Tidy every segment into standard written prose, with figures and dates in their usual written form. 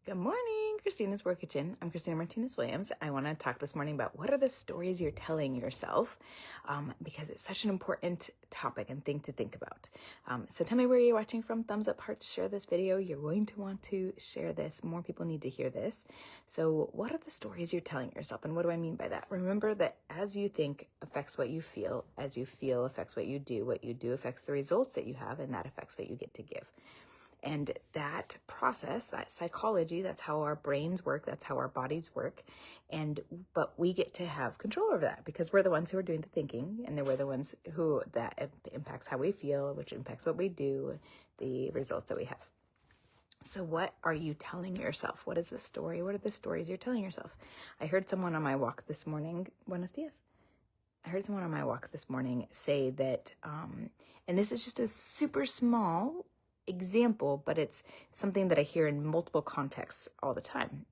Good morning, Christina's Work Kitchen. I'm Christina Martinez-Williams. I want to talk this morning about what are the stories you're telling yourself, because it's such an important topic and thing to think about. So tell me where you're watching from. Thumbs up, hearts, share this video. You're going to want to share this. More people need to hear this. So what are the stories you're telling yourself? And what do I mean by that? Remember that as you think affects what you feel, as you feel affects what you do affects the results that you have, and that affects what you get to give. And that process, that psychology, that's how our brains work, that's how our bodies work. But we get to have control over that because we're the ones who are doing the thinking, and then we're the ones who that impacts how we feel, which impacts what we do, the results that we have. So what are you telling yourself? What is the story? What are the stories you're telling yourself? I heard someone on my walk this morning, buenos dias. I heard someone on my walk this morning say that, and this is just a super small example, but it's something that I hear in multiple contexts all the time.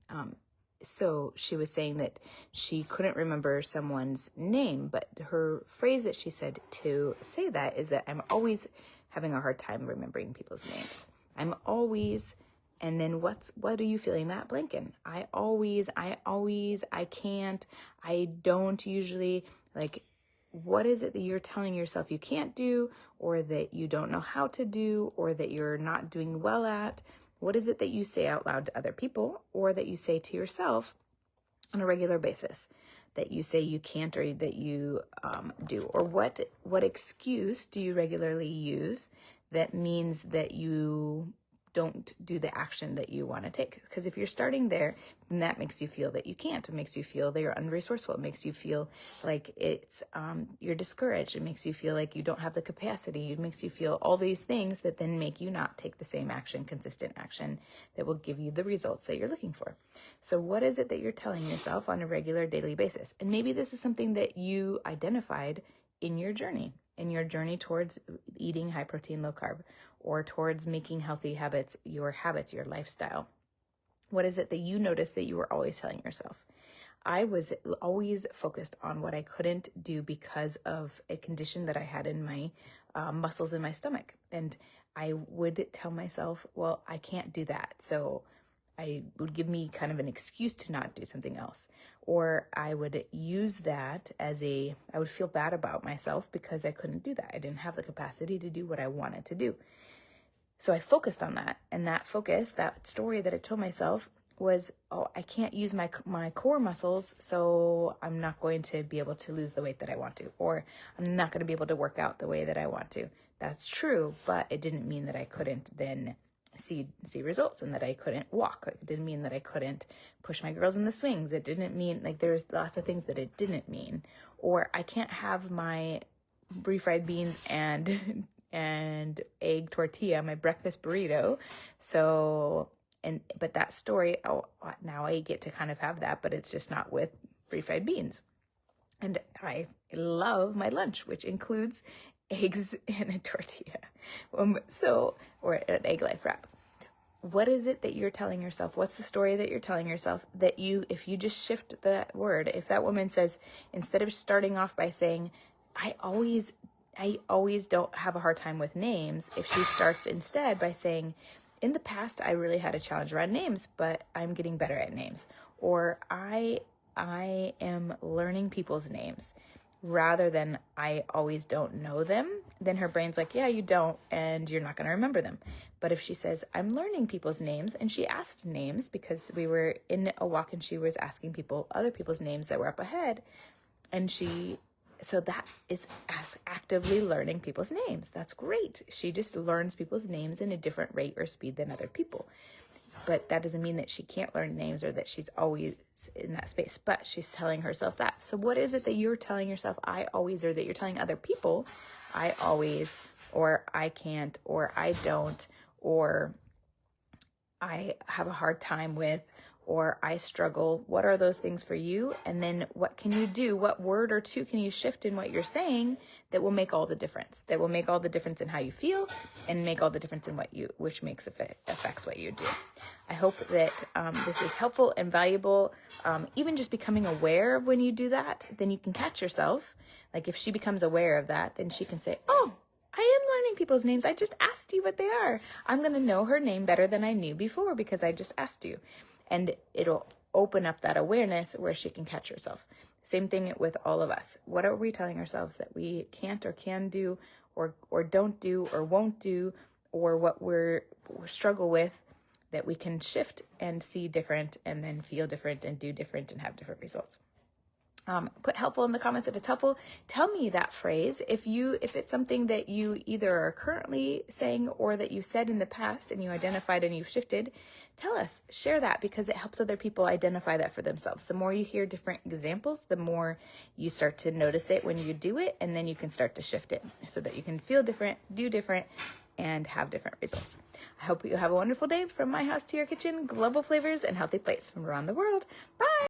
So she was saying that she couldn't remember someone's name, but her phrase that she said to say that is that I'm always having a hard time remembering people's names. I'm always, and then what are you feeling that blank in? I can't, I don't usually, like, what is it that you're telling yourself you can't do, or that you don't know how to do, or that you're not doing well at? What is it that you say out loud to other people, or that you say to yourself on a regular basis that you say you can't, or that you do? Or what excuse do you regularly use that means that you don't do the action that you want to take? Because if you're starting there, then that makes you feel that you can't. It makes you feel that you're unresourceful. It makes you feel like it's you're discouraged. It makes you feel like you don't have the capacity. It makes you feel all these things that then make you not take the same action, consistent action that will give you the results that you're looking for. So what is it that you're telling yourself on a regular daily basis? And maybe this is something that you identified in your journey towards eating high protein, low carb, or towards making healthy habits, your lifestyle. What is it that you noticed that you were always telling yourself? I was always focused on what I couldn't do because of a condition that I had in my muscles in my stomach. And I would tell myself, well, I can't do that. So I would give me kind of an excuse to not do something else. Or I would use that I would feel bad about myself because I couldn't do that. I didn't have the capacity to do what I wanted to do. So I focused on that. And that story that I told myself was, oh, I can't use my core muscles, so I'm not going to be able to lose the weight that I want to, or I'm not going to be able to work out the way that I want to. That's true, but it didn't mean that I couldn't then see results, and that I couldn't walk. It didn't mean that I couldn't push my girls in the swings. It didn't mean, like, there's lots of things that it didn't mean. Or I can't have my refried beans and egg tortilla, my breakfast burrito. So, but that story, now I get to kind of have that, but it's just not with refried beans. And I love my lunch, which includes eggs and a tortilla. Or an egg life wrap. What is it that you're telling yourself? What's the story that you're telling yourself that if you just shift that word, if that woman says, instead of starting off by saying, I always don't have a hard time with names, if she starts instead by saying, in the past, I really had a challenge around names, but I'm getting better at names. Or I am learning people's names, rather than I always don't know them, then her brain's like, yeah, you don't, and you're not going to remember them. But if she says, I'm learning people's names, and she asked names because we were in a walk and she was asking other people's names that were up ahead, so that is actively learning people's names. That's great. She just learns people's names in a different rate or speed than other people. But that doesn't mean that she can't learn names or that she's always in that space. But she's telling herself that. So what is it that you're telling yourself, I always, or that you're telling other people, I always, or I can't, or I don't, or I have a hard time with, or I struggle? What are those things for you? And then what can you do? What word or two can you shift in what you're saying that will make all the difference? That will make all the difference in how you feel, and make all the difference in which affects what you do. I hope that this is helpful and valuable. Even just becoming aware of when you do that, then you can catch yourself. Like if she becomes aware of that, then she can say, oh, I am learning people's names. I just asked you what they are. I'm going to know her name better than I knew before because I just asked you. And it'll open up that awareness where she can catch herself. Same thing with all of us. What are we telling ourselves that we can't or can do or don't do or won't do, or what we struggle with that we can shift and see different and then feel different and do different and have different results? Put helpful in the comments if it's helpful. Tell me that phrase. If it's something that you either are currently saying or that you said in the past and you identified and you've shifted, tell us, share that, because it helps other people identify that for themselves. The more you hear different examples, the more you start to notice it when you do it, and then you can start to shift it so that you can feel different, do different, and have different results. I hope you have a wonderful day. From my house to your kitchen, global flavors and healthy plates from around the world. Bye.